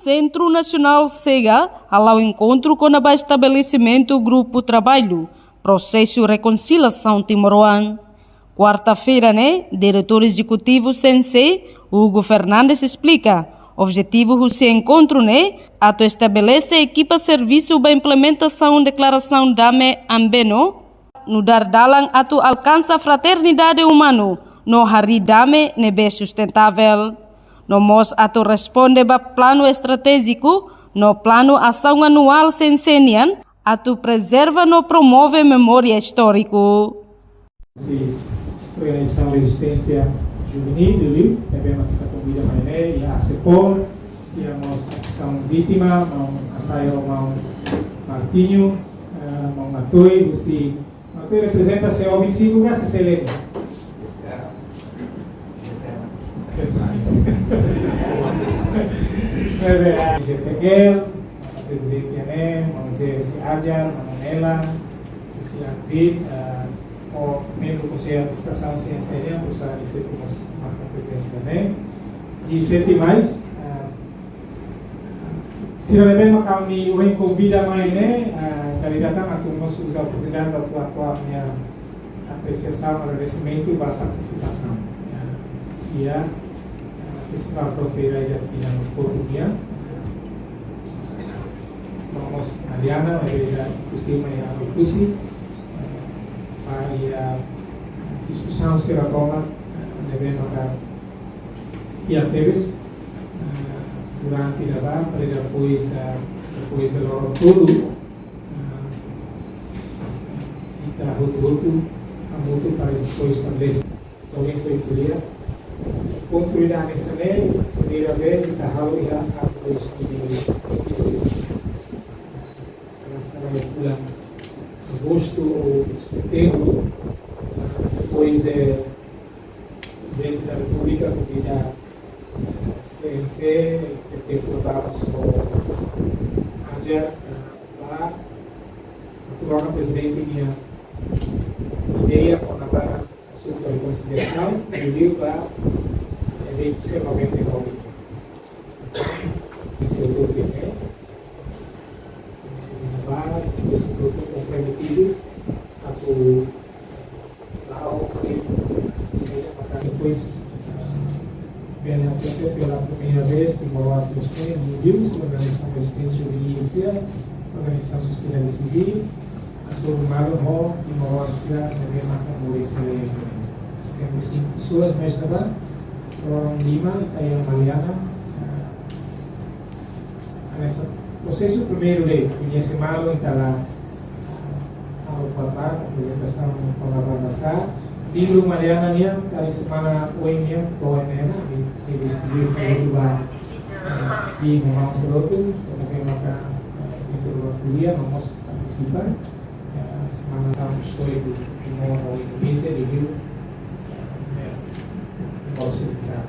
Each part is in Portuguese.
Centro Nacional chega ao encontro com o estabelecimento Grupo Trabalho, Processo de Reconciliação Timoroan. Quarta-feira, diretor executivo Sensei, Hugo Fernandes, explica. O objetivo do seu encontro é estabelecer equipa serviço para implementação da declaração Dame Ambeno, no dar dalang atu alcança a fraternidade humana, no hari dame nebe sustentável. No mos atu responde ba plano estratégico, no plano ação anual sensenian, atu preserva no promove memória histórico. Organização de Resistência Juvenil do Rio, também uma convida mais e a CEPOL, e a nossa ação vítima, a Caio Martinho, a Matoi, você representa o 25 que se celebra. Peguel, a presidente Ané, a Ajar, a Manela, o André, o membro do Conselho de Administração Ciência, gostaria de ser como marca presença, de 7 mais. Se não é bem, kami o convida mais, kali datang atau nós usa a oportunidade da tua minha apreciação, agradecimento e para a participação. E a Festival Fronteira de Aquina no Português. Vamos a Diana, inclusive a Lucy, para a discussão será toma devendo a Pia Teves durante a data para depois do loro todo e da roto a moto para depois estabelecer alguém só escolher construir a nessa lei primeira vez e da ralo e a dois será agosto ou setembro depois de presidente da República convidar CNC que votamos com a Ajar lá atual presidente minha ideia com a sua reconciliação e livro para eleito ser 99 esse é o grupo que vai esse grupo comprometido a tu lá o que depois pela primeira vez que morou a Resistência Juvenil, Organização de Resistência Juvenil, Organização Social e Civil, a sua irmã e morou a cidade de Macamores. Temos 5 pessoas, mas também foram Lima, aí a Mariana. Nesse processo, primeiro de conhece malo, está lá ao papar, a apresentação com a Barbassá. Livro Mariana minha, cada semana hoje minha, boa nena, se estudou muito lá aqui no Mauseroto, também lá na Introdutoria, vamos participar. Semana estamos foi do Moro e Indonésia, de Rio, posso entrar.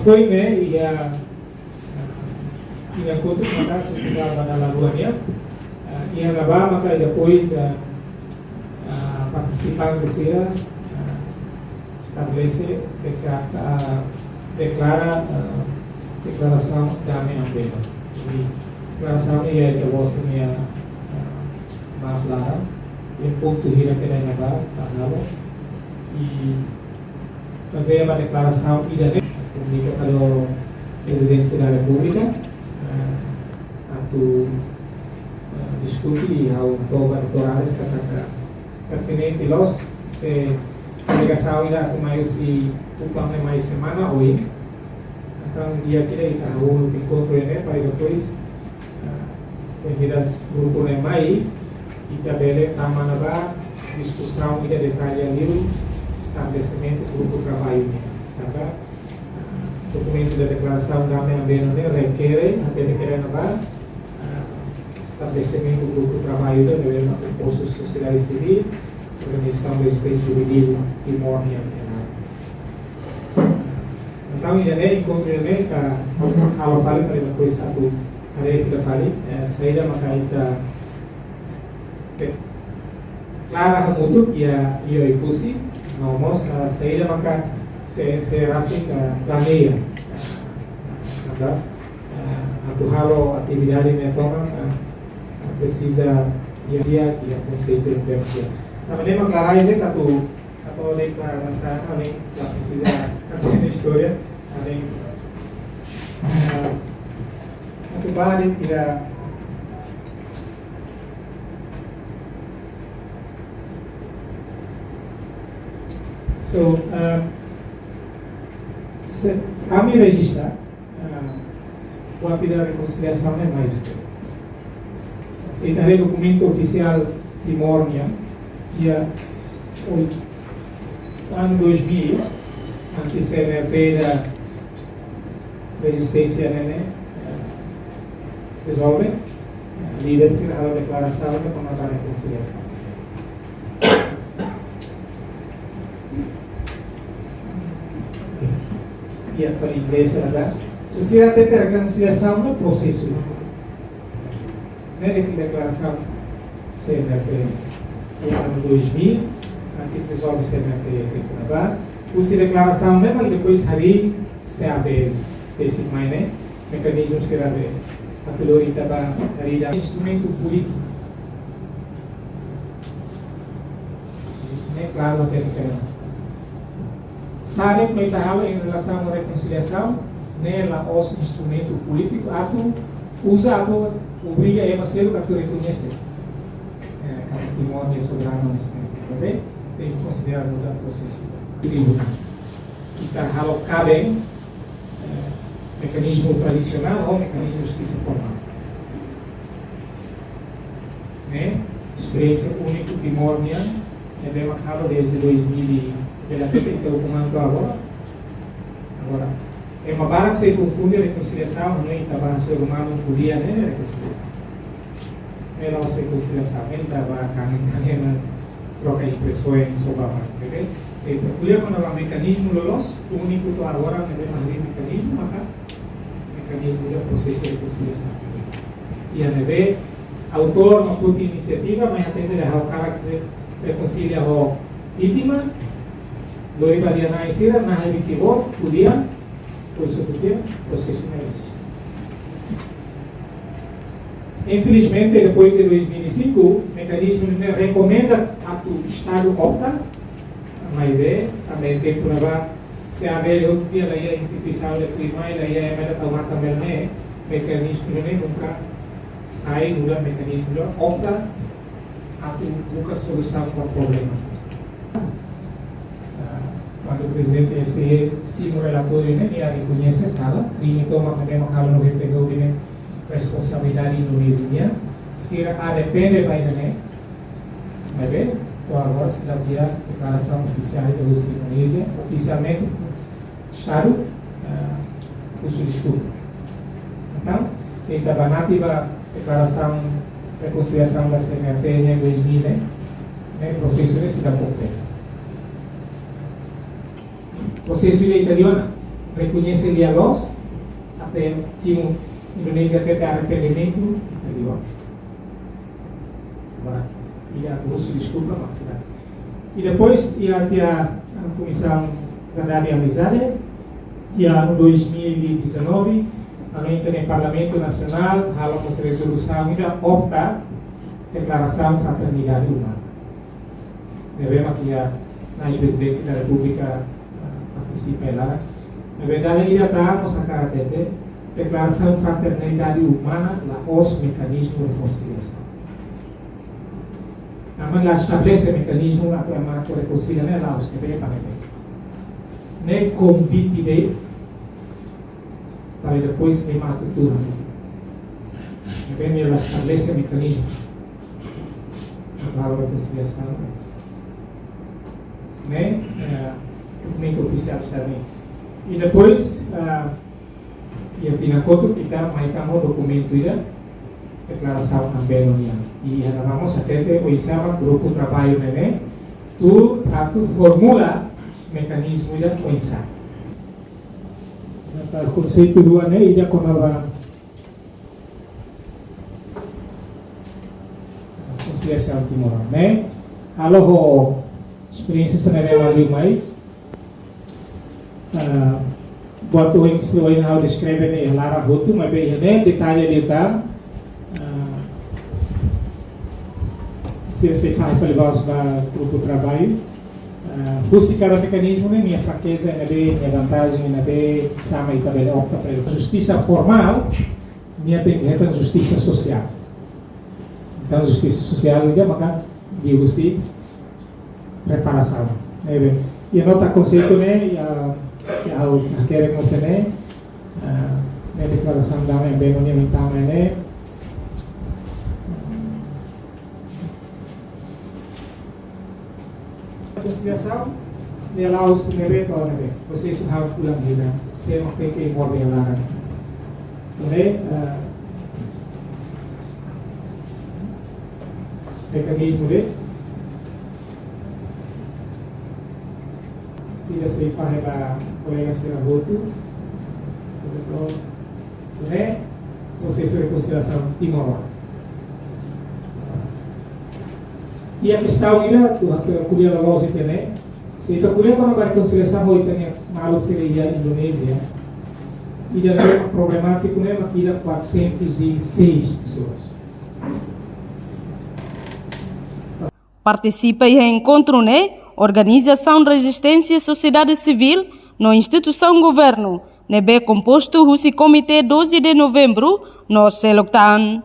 Foi, e a conta que nós fizemos na Lagoa minha, e a gravar, mas depois participar de ser estabelece declara declaração da minha pena. Declaração é que você minha maaflara em ponto hira que nem agora e fazer uma declaração e daí comunica para o presidente da República a discutir ao toma eleitorais que pertinente los se delegação irá com mais e ocupar mais semana hoje então dia que ele está o encontro para depois as grupo mais e também está manada discussão e detalhe ali estabelecimento do grupo de trabalho tá documento da declaração da minha requer até requerer estabelecimento do grupo de trabalho da Força Social e Civil, Organização de Resistência Juvenil e Timor-Leste. Então, em encontro em a fala para depois a tarefa da fala, saída makaita clara muito e a ipusi, não mostra saída maka se rasa planeia tá? Halo atividade né toma precisa dia que a conceito de tempo. Na maneira clara é que tu declaração além da precisa aprender história além tu vai tirar so se a me registrar a pedir a reconciliação é mais aceitarei documento oficial de Mórnia dia 8 ano 2000 antes de CNP da resistência resolve líderes que a declaração de como a reconciliação e a validez da sociedade de reconciliação no processo de declaração CNP no ano 2000 antes de resolve CNP usa declaração mesmo e depois ali se abre esse mecanismo será a priorita para dar instrumento político claro até que sabe que está em relação à reconciliação nela os instrumento político atu usa atu obriga a ser que tu reconhece patrimônio soberano neste tempo tem que considerar o processo tribunal que está cabe mecanismo tradicional ou mecanismo de justiça formal experiência única de Mórnia é bem marcada desde 2000 pela que eu comando agora é uma barra que se confunde a reconciliação não é estava ser humano podia reconciliação é a nossa reconciliação ele estava caminhando troca impressões sobre a parte se procura quando o mecanismo los único que agora é mais mecanismo mecanismo do processo de reconciliação e a neve autor não tudo iniciativa mas atende a o cara que reconcilia a vítima Doi varia na isira, na revictivou, podia, por isso podia, processo não existe. Infelizmente, depois de 2005, o mecanismo recomenda a o Estado opta, mas também tem que levar, se haver outro dia, a instituição de clima, e a emenda tomar também, mecanismo nunca sai do mecanismo opta, a busca solução para problemas. Quando o presidente escolhe sim o relatório e a reconhece a sala, e toma também uma cala no repego de responsabilidade indonésia, se arrepende vai mas bem, então agora se dá a declaração oficial da Rússia e Indonésia, oficialmente Estado, uso desculpa. Então, se estava nativa declaração reconciliação da CNP em 2000, o processo de se dá por feito. Processo italiano reconhece ele a los até se Indonésia até arrependimento italiano e a Rússia desculpa mas e depois ia ter a comissão Verdade e Amizade e ano 2019 além do Parlamento Nacional falamos resolução ainda opta declaração fraternidade humana devemos aqui a presidente da República participa lá. Na verdade, ele já estamos a caráter de declaração fraternidade humana, os mecanismos de reconciliação. Mas lá estabelece mecanismo para reconciliar lá os que vêm para ver. Nem convite de para depois de uma cultura. Ela estabelece mecanismo para a reconciliação. Documento oficial também. E depois, e a Pinacoto fica mais como documento da declaração também união. E vamos até o exame grupo de trabalho tu formula mecanismo da coisa. O conceito do ANE já conava conciliação timoral, né? Alô, experiência se não é mais Quanto o instruir how descreve ne lara hotu, mas bem ne detalhe de tá. Se você faz para levar para o trabalho, buscar o mecanismo né, minha fraqueza é minha vantagem é sama e também opta para justiça formal, minha tem que ter justiça social. Então justiça social é uma de você preparação, né? E a nota conceito né, a querer você né, a declaração da minha bem monumental né. Reconciliação, ela os neve para neve. Vocês have pulang hila, se não tem que envolver ela. Né? Mecanismo de sila sa ipahela colega sila voto. Né? Processo de reconciliação Timor. E a questão ainda, a colher logo se tem, se a colher quando vai reconciliação hoje tem malos que a Indonésia, e já é problemático né, aqui dá 406 pessoas. Participa em encontro né, Organização Resistência Sociedade Civil no Instituição Governo, nebe composto Russi Comitê 12 de novembro, no Seloctan.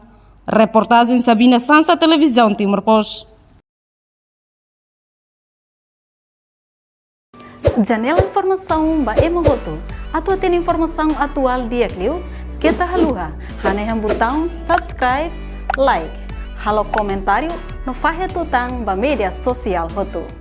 Reportagem Sabina Sansa, Televisão Timor-Poste. Janela Informação ba Emohoto. Atua tem informação atual dia Clio. Kita haluha. Haneham botão subscribe, like. Halo comentário no Fahia Tutang ba media sosial Hoto.